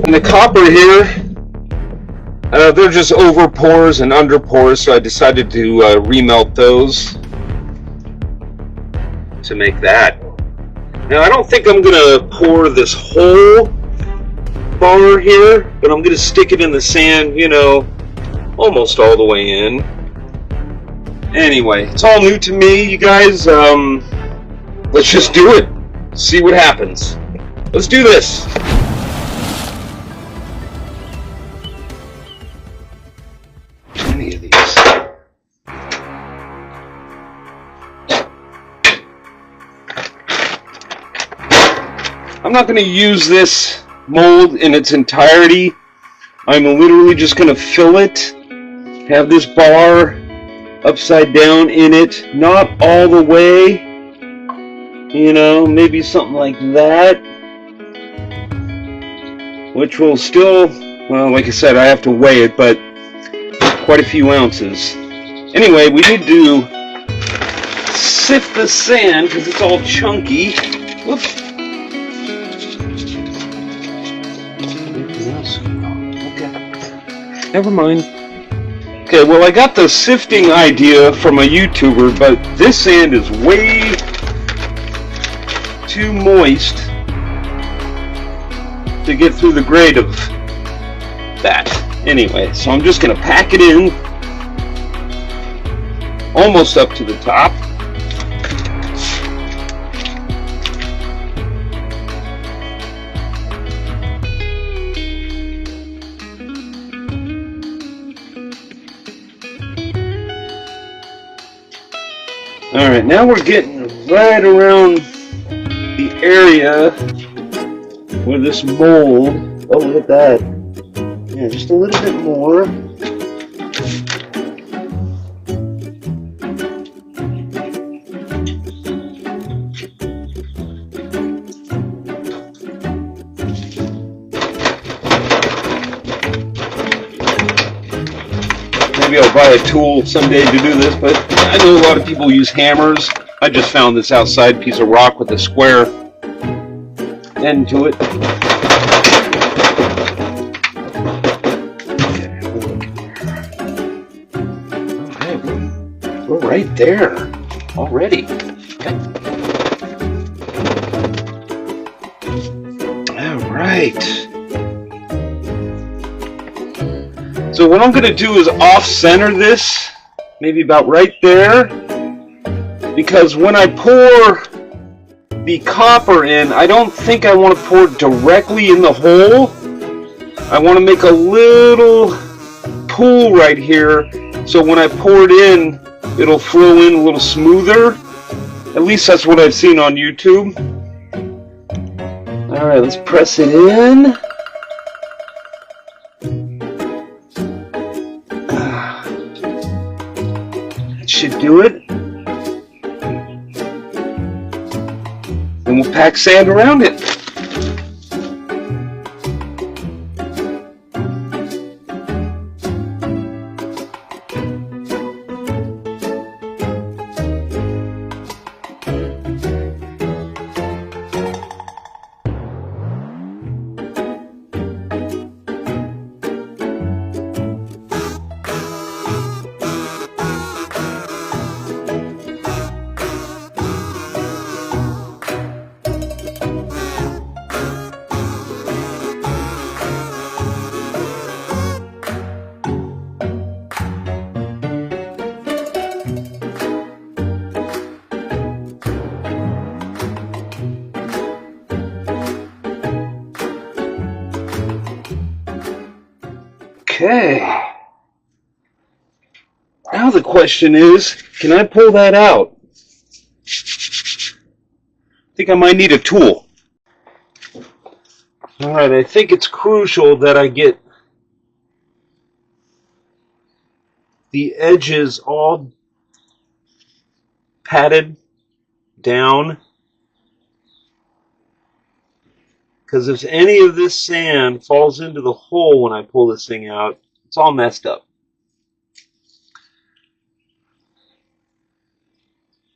And the copper here, they're just over pores and under pores, so I decided to remelt those to make that. Now I don't think I'm gonna pour this whole bar here, but I'm gonna stick it in the sand, you know, almost all the way in. Anyway, it's all new to me, you guys. Let's just do it. See what happens. Let's do this. Any of these. I'm not going to use this mold in its entirety. I'm literally just going to fill it, have this bar upside down in it, not all the way, you know, maybe something like that, which will still, well, like I said, I have to weigh it, but quite a few ounces. Anyway, we need to sift the sand because it's all chunky. Whoops. Okay. Never mind. Okay, well, I got the sifting idea from a YouTuber, but this sand is way too moist to get through the grade of that. Anyway, so I'm just going to pack it in almost up to the top. Alright, now we're getting right around the area where this mold, oh, look at that. Yeah, just a little bit more. Maybe I'll buy a tool someday to do this, but I know a lot of people use hammers. I just found this outside piece of rock with a square end to it. We're right there already. Okay. All right. So what I'm going to do is off-center this, maybe about right there, because when I pour the copper in, I don't think I want to pour it directly in the hole. I want to make a little pool right here, so when I pour it in, it'll flow in a little smoother. At least that's what I've seen on YouTube. Alright, let's press it in. That should do it. And we'll pack sand around it. Okay. Now the question is, can I pull that out? I think I might need a tool. Alright, I think it's crucial that I get the edges all patted down, because if any of this sand falls into the hole when I pull this thing out, it's all messed up.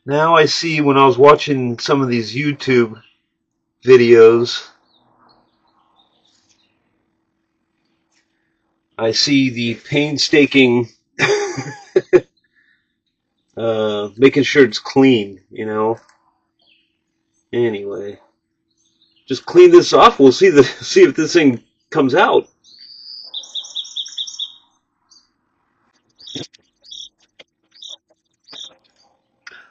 Now I see, when I was watching some of these YouTube videos, I see the painstaking making sure it's clean, you know. Anyway, just clean this off. We'll see if this thing comes out.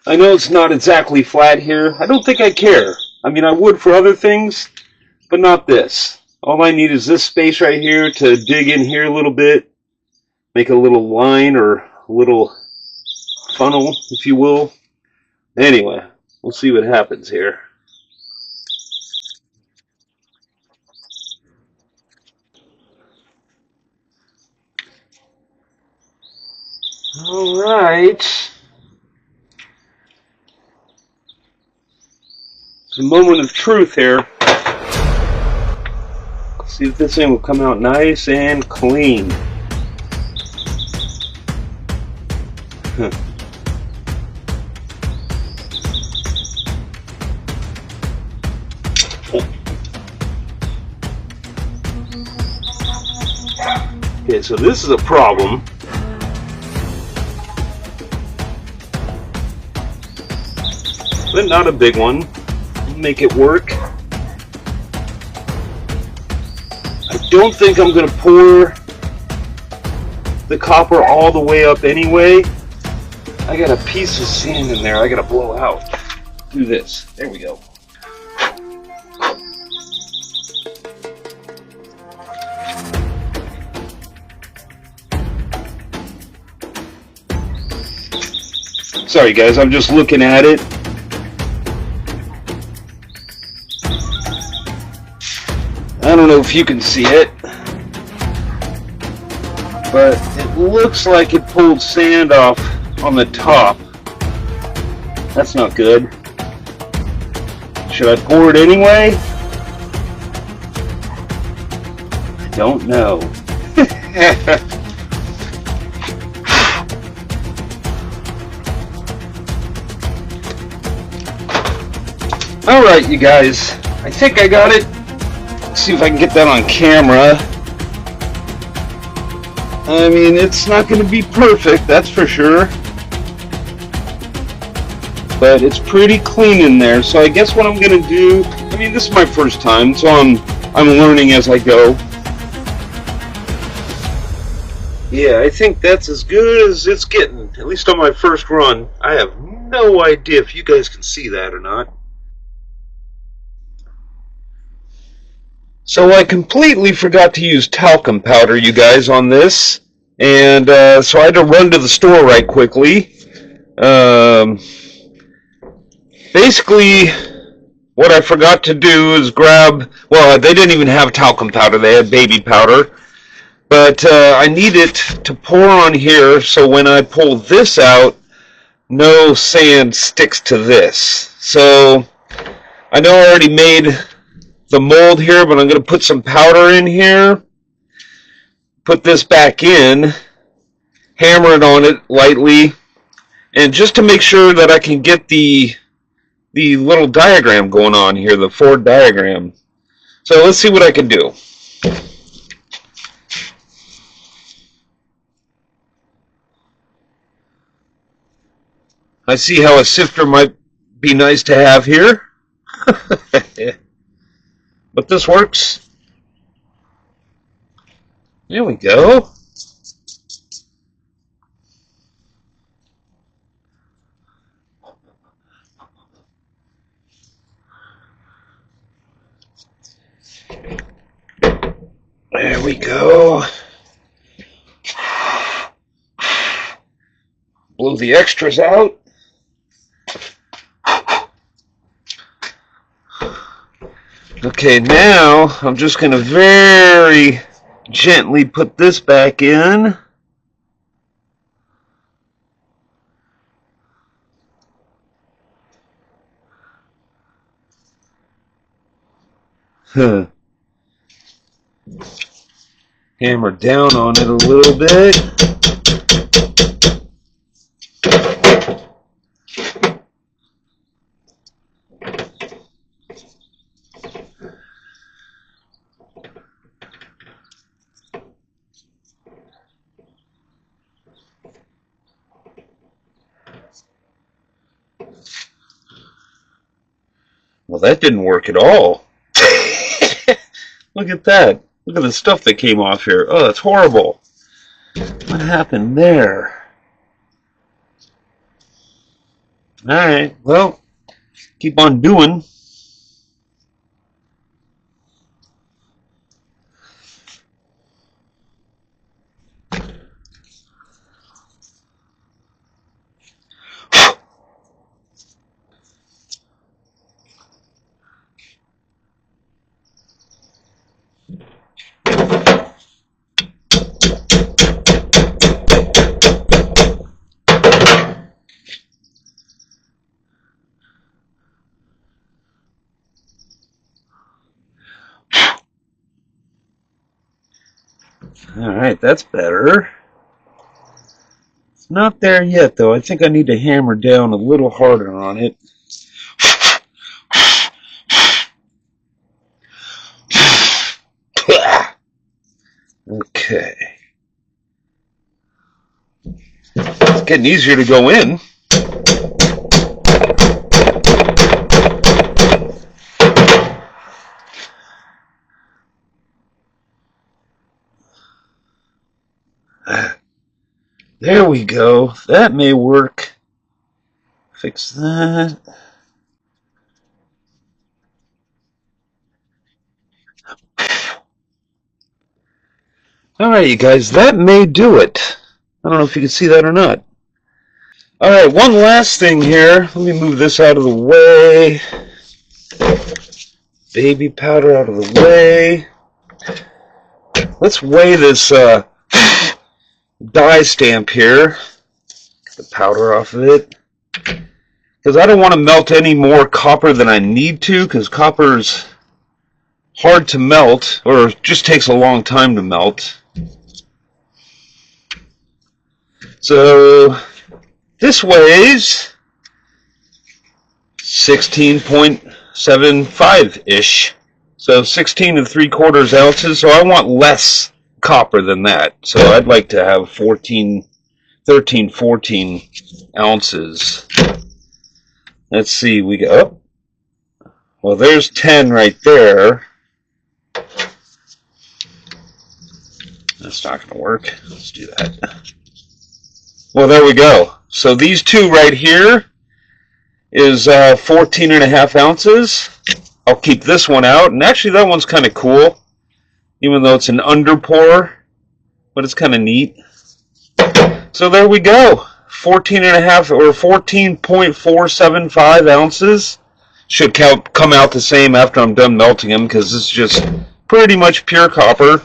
I know it's not exactly flat here. I don't think I care. I mean, I would for other things, but not this. All I need is this space right here to dig in here a little bit, make a little line or a little funnel, if you will. Anyway, we'll see what happens here. All right. It's a moment of truth here. See if this thing will come out nice and clean. Huh. Okay, so this is a problem. But not a big one. Make it work. I don't think I'm going to pour the copper all the way up anyway. I got a piece of sand in there I got to blow out. Do this. There we go. Sorry guys, I'm just looking at it. I don't know if you can see it, but it looks like it pulled sand off on the top. That's not good. Should I pour it anyway? I don't know. Alright, you guys. I think I got it. Let's see if I can get that on camera. I mean, it's not going to be perfect, that's for sure. But it's pretty clean in there, so I guess what I'm going to do... I mean, this is my first time, so I'm learning as I go. Yeah, I think that's as good as it's getting, at least on my first run. I have no idea if you guys can see that or not. So I completely forgot to use talcum powder, you guys, on this. And so I had to run to the store right quickly. Basically, what I forgot to do is grab... Well, they didn't even have talcum powder. They had baby powder. But I need it to pour on here so when I pull this out, no sand sticks to this. So I know I already made the mold here, but I'm going to put some powder in here, put this back in, hammer it on it lightly, and just to make sure that I can get the little diagram going on here, the Ford diagram. So let's see what I can do. I see how a sifter might be nice to have here. But this works. There we go. There we go. Blow the extras out. Okay, now I'm just going to very gently put this back in. Hammer down on it a little bit. Well, that didn't work at all. Look at that. Look at the stuff that came off here. Oh, that's horrible. What happened there? Alright, well, keep on doing. Alright, that's better. It's not there yet, though. I think I need to hammer down a little harder on it. Okay. It's getting easier to go in. There we go. That may work. Fix that. Alright, you guys, that may do it. I don't know if you can see that or not. Alright, one last thing here. Let me move this out of the way. Baby powder out of the way. Let's weigh this dye stamp here. Get the powder off of it. Because I don't want to melt any more copper than I need to, because copper's hard to melt, or just takes a long time to melt. So this weighs 16.75-ish. So 16 3/4 ounces. So I want less copper than that. So I'd like to have 13, 14 ounces. Let's see, we go, oh, well, there's 10 right there. That's not going to work. Let's do that. Well, there we go. So these two right here is 14.5 ounces. I'll keep this one out. And actually, that one's kind of cool, even though it's an underpour, but it's kind of neat. So there we go. 14.5 or 14.475 ounces. Should come out the same after I'm done melting them, because this is just pretty much pure copper.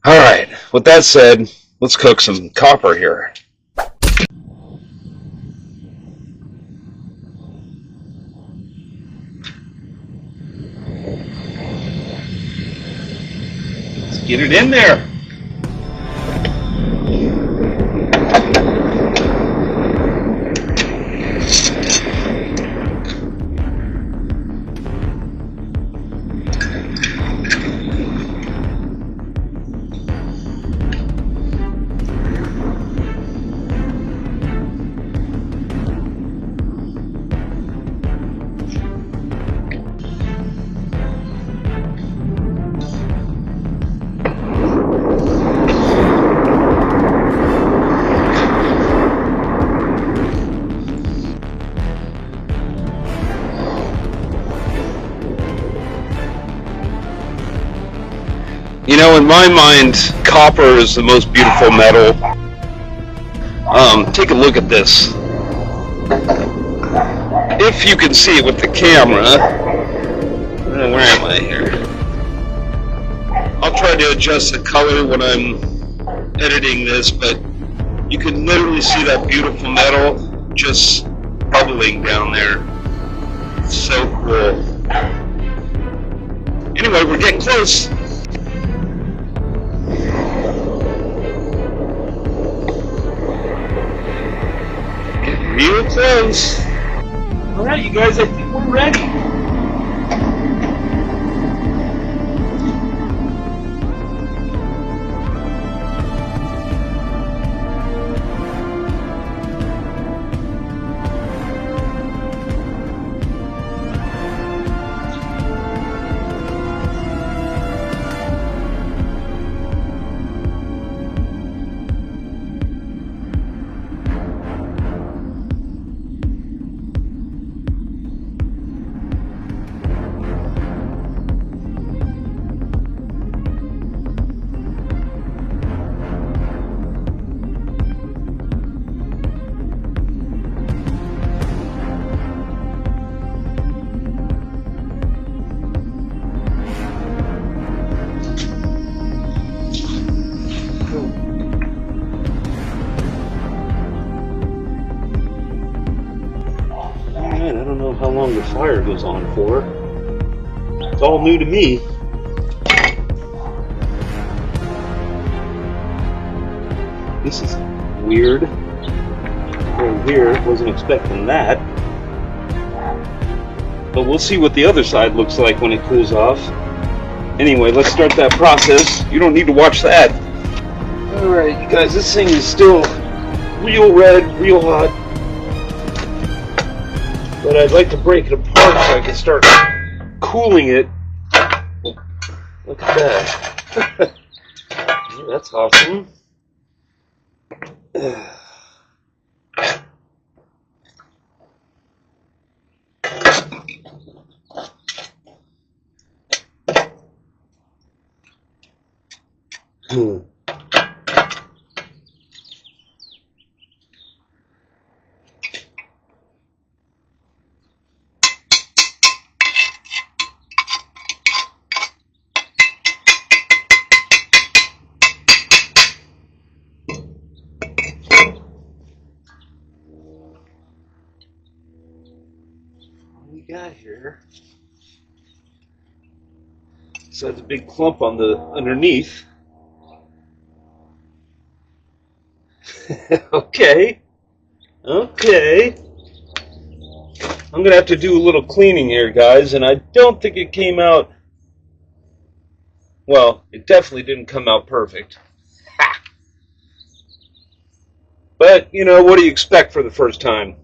Alright, with that said, let's cook some copper here. Let's get it in there. You know, in my mind, copper is the most beautiful metal. Take a look at this. If you can see it with the camera. Where am I here? I'll try to adjust the color when I'm editing this, but you can literally see that beautiful metal just bubbling down there. It's so cool. Anyway, we're getting close. Real close. Alright, you guys, I think we're ready. fire goes on for. It's all new to me. This is weird. Very weird. Wasn't expecting that. But we'll see what the other side looks like when it cools off. Anyway, let's start that process. You don't need to watch that. Alright, you guys, this thing is still real red, real hot. But I'd like to break it apart so I can start cooling it. Look at that. That's awesome. We got here. So it's a big clump on the underneath. Okay. I'm gonna have to do a little cleaning here, guys, and I don't think it came out. Well, it definitely didn't come out perfect. Ha! But you know, what do you expect for the first time?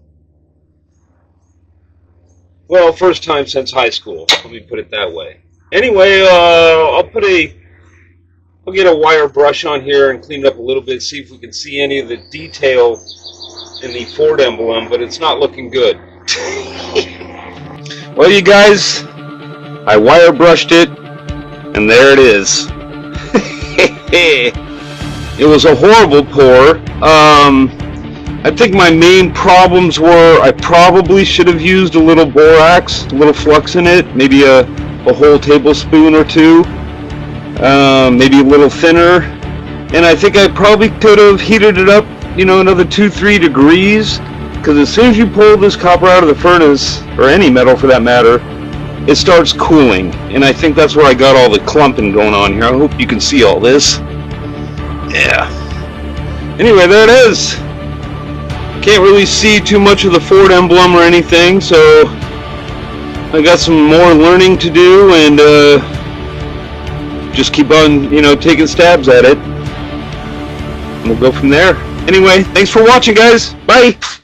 Well, first time since high school. Let me put it that way. Anyway, I'll get a wire brush on here and clean it up a little bit, see if we can see any of the detail in the Ford emblem, but it's not looking good. Well, you guys, I wire brushed it, and there it is. It was a horrible pour. I think my main problems were I probably should have used a little borax, a little flux in it, maybe a whole tablespoon or two, maybe a little thinner, and I think I probably could have heated it up, you know, another 2-3 degrees, because as soon as you pull this copper out of the furnace, or any metal for that matter, it starts cooling, and I think that's where I got all the clumping going on here. I hope you can see all this. Yeah. Anyway, there it is. Can't really see too much of the Ford emblem or anything, so I got some more learning to do, and just keep on, you know, taking stabs at it. And we'll go from there. Anyway, thanks for watching, guys. Bye.